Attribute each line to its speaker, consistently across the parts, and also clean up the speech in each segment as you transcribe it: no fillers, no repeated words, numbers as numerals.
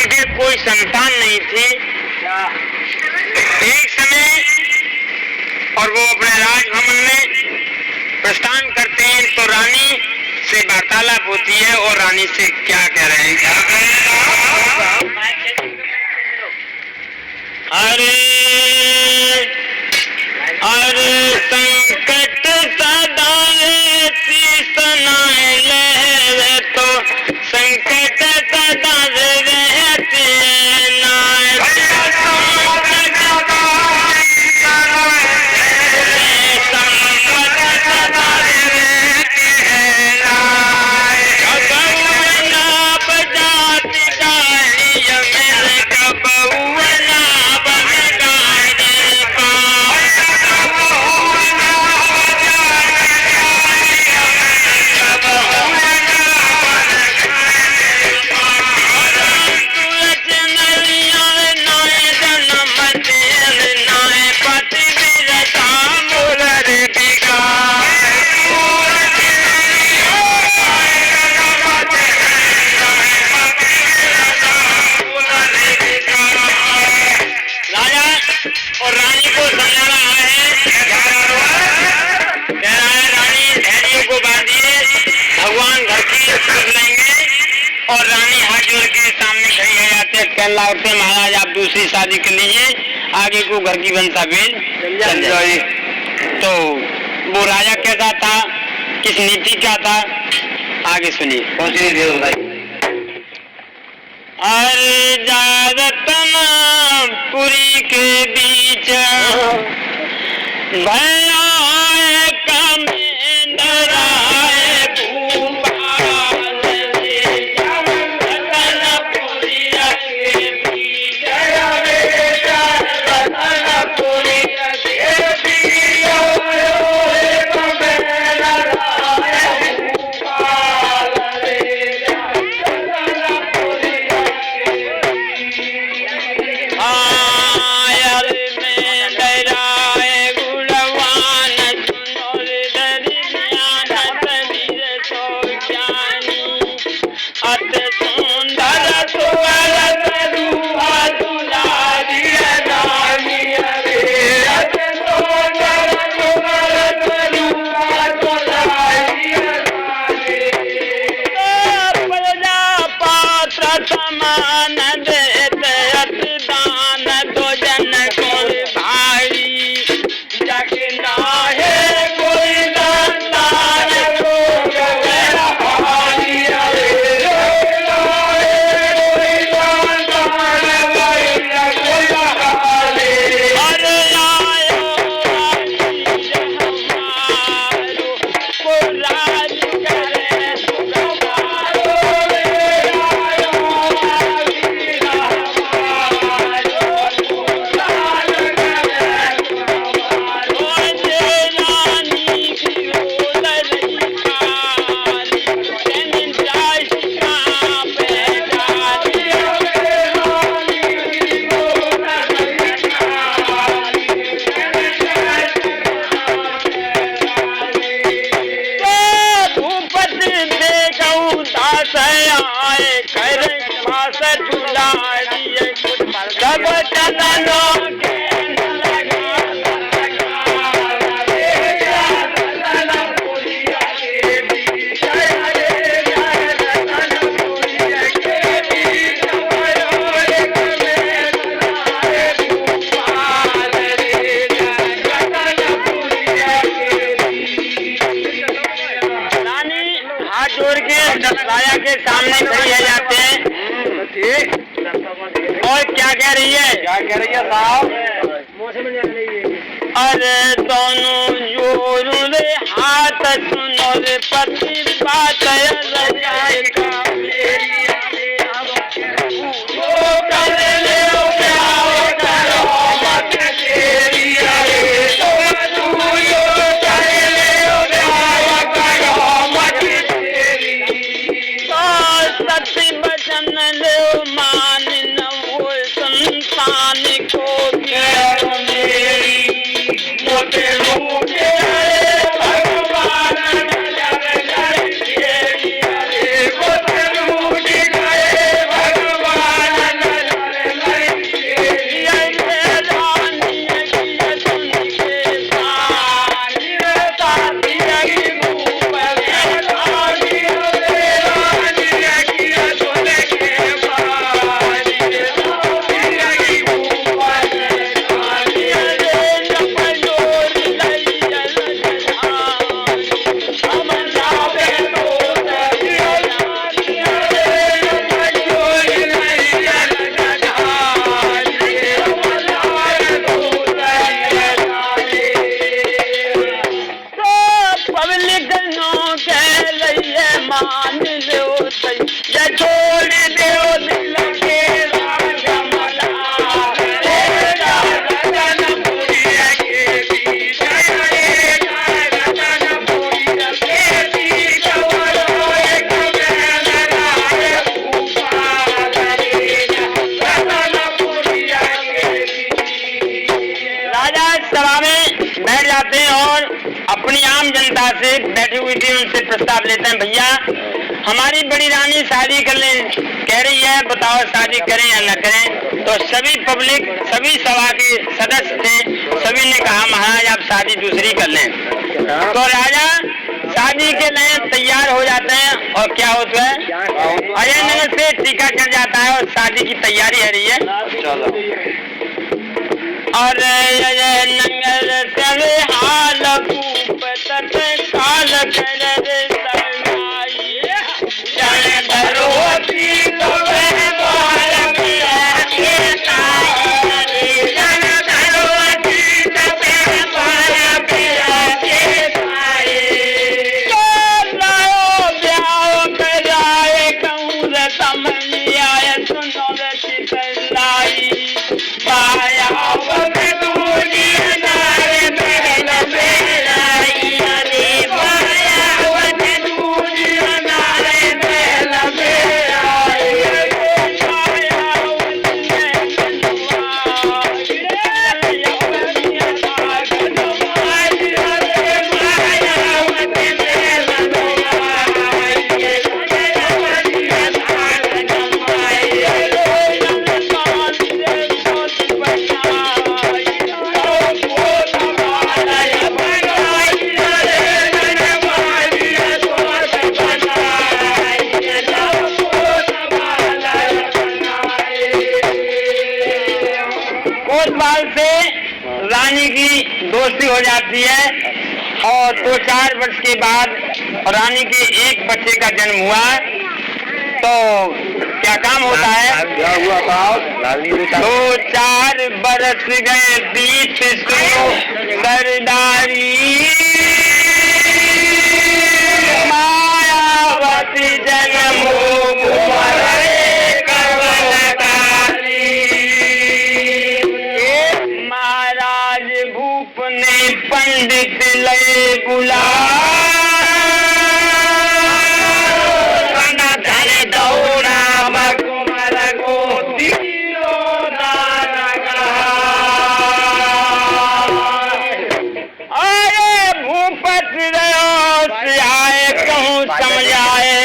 Speaker 1: उनके कोई संतान नहीं थी। एक समय और वो अपने राजभवन में प्रस्थान करते हैं तो रानी से वार्तालाप होती है और रानी से क्या कह रहे हैं, अरे अरे संकट सदाए शीस नाए ले तो संकट सदाए रहते नाए और रानी हाथ जोड़ के सामने खड़ी हो जाते हैं, कहने लगते महाराज आप दूसरी शादी कर लीजिए, आगे को घर की बनता बेल चल जाए। तो वो राजा कैसा था, किस नीति का था, आगे सुनिए। अरे रतनपुरी के बीच भया राजा के सामने खड़ी हो जाते हैं और क्या कह रही है साहब, अरे दोनों जोरू रे हाथ सुनो रे पति बात से बैठी हुई थी, उनसे प्रस्ताव लेते हैं। भैया हमारी बड़ी रानी शादी कर ले कह रही है, बताओ शादी करें या न करें। तो सभी पब्लिक, सभी सभा के सदस्य थे, सभी ने कहा महाराज आप शादी दूसरी कर लें। तो राजा शादी के लिए तैयार हो जाते हैं और क्या होता है, अजय नगर से टीका चढ़ जाता है और शादी की तैयारी हो रही है। और अजय नगर से हाल भूप तट काल कर रानी की दोस्ती हो जाती है और 2-4 वर्ष के बाद रानी के एक बच्चे का जन्म हुआ। तो क्या काम होता है, 2-4 बरस गए बीत सरदारी मायावती जन्म पंडित लय बुला धन दौड़ा मकुमर को दिलो अरे भूपत से आए कहूँ समझाए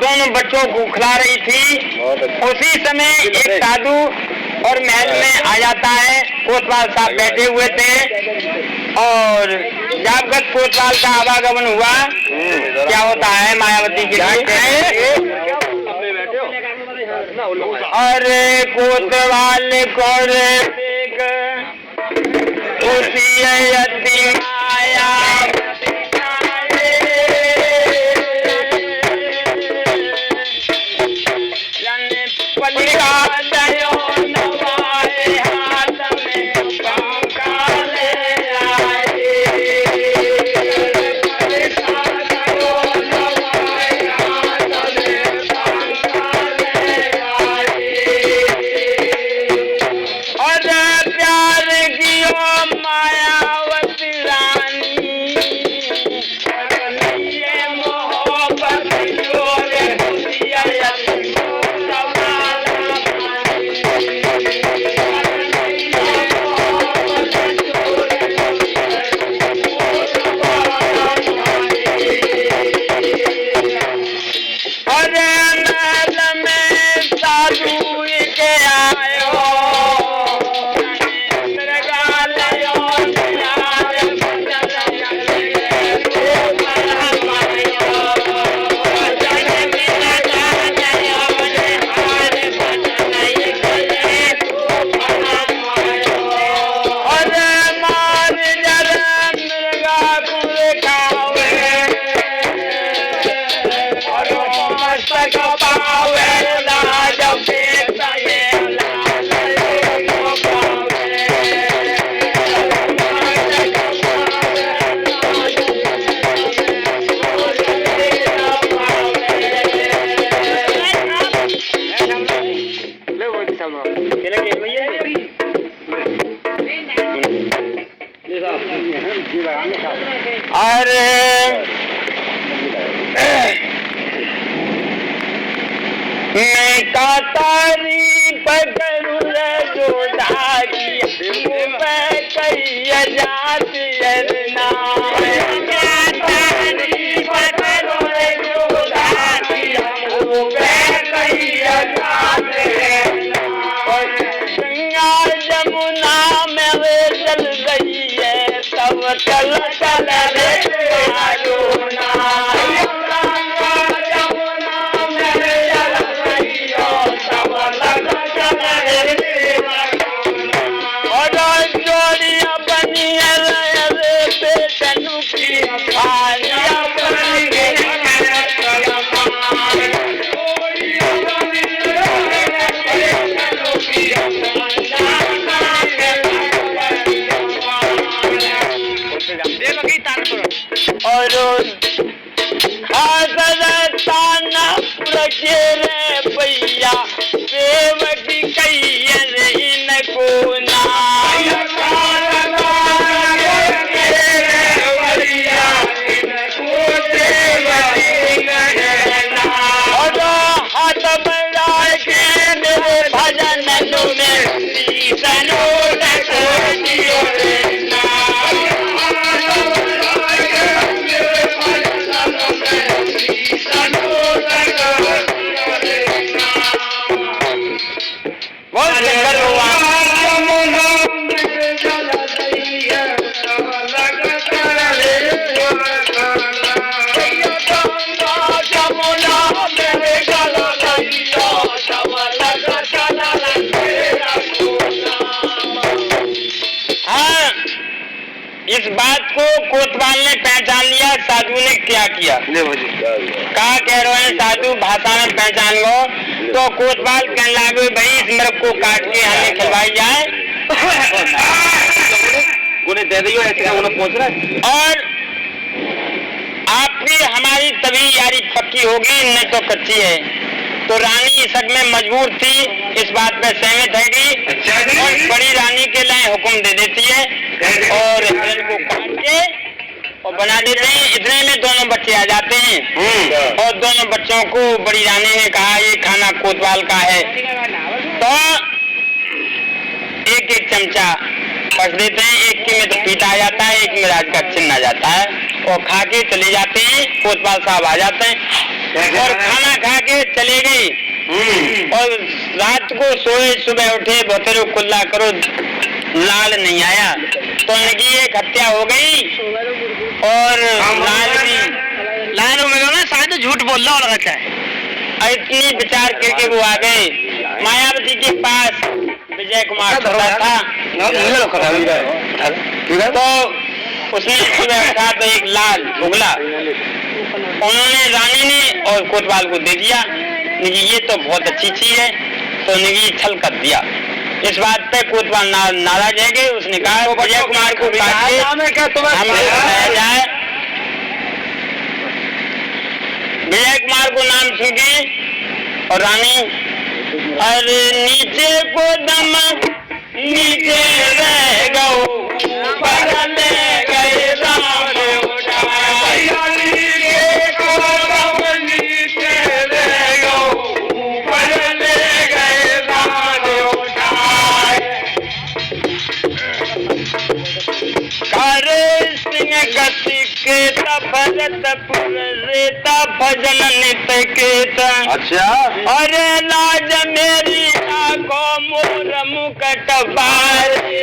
Speaker 1: दोनों बच्चों को खिला रही थी। उसी समय एक साधु और महल में आ जाता है। कोतवाल साहब बैठे हुए थे और जागृत कोतवाल का आवागमन हुआ। क्या होता है मायावती के लिए, और कोतवाल को उसी माया के आयो और मैं का तारीफ करूँ जो ढाकी कई जाती ना तारीफ करूँ जो ढाकी कई जाते गंगा जमुना में वे चल रही है तब चल चल रे और ताना रे भैया देव की कई इनको ना हाथ बढ़ा के मेरे भजन में इस बात को कोतवाल ने पहचान लिया। साधु ने क्या किया? कहा कह रहे हैं साधु भाषा में पहचान लो। तो कोतवाल कहने लगे भाई इस मृग को काट के हमें खिलवाई जाए उन्हें दे दियो ऐसे उन्हें पहुंच रहा है और आपकी हमारी तभी यारी पक्की होगी नहीं तो कच्ची है। तो रानी इसक में मजबूर थी, इस बात पे सहमत हैगी और बड़ी रानी के लिए हुक्म दे देती है और हिरण को काट के और बना देते हैं। इतने में दोनों बच्चे आ जाते हैं और दोनों बच्चों को बड़ी रानी ने कहा ये खाना कोतवाल का है। तो एक एक चमचा पस देते हैं, एक के में तो पीता आ जाता है, एक में राज का चिन्ह आ जाता है और खा के चले जाते हैं। कोतवाल साहब आ जाते हैं और खाना खा के चले गई और रात को सोए सुबह उठे बतरो कुल्ला करो लाल नहीं आया तो इनकी एक हत्या हो गई और लाल में ना शायद झूठ बोल रहा होना चाहिए। इतनी विचार करके वो आ गए मायावती के पास। विजय कुमार था तो उसने सुबह उठा तो एक लाल उगला उन्होंने रानी ने और कोतवाल को दे दिया। ये तो बहुत अच्छी चीज है तो निगी छल कर दिया। इस बात पे कोतवाल नाराज है गए। उसने कहा विजय कुमार को काट के जाए। विजय कुमार को नाम सुनगी और रानी अरे नीचे को दम नीचे रह गो बदले गए राम के तब भरतपुर रेता भजन नित केत।
Speaker 2: अच्छा।
Speaker 1: अरे लाज मेरी आंखों मोर मुकट बारे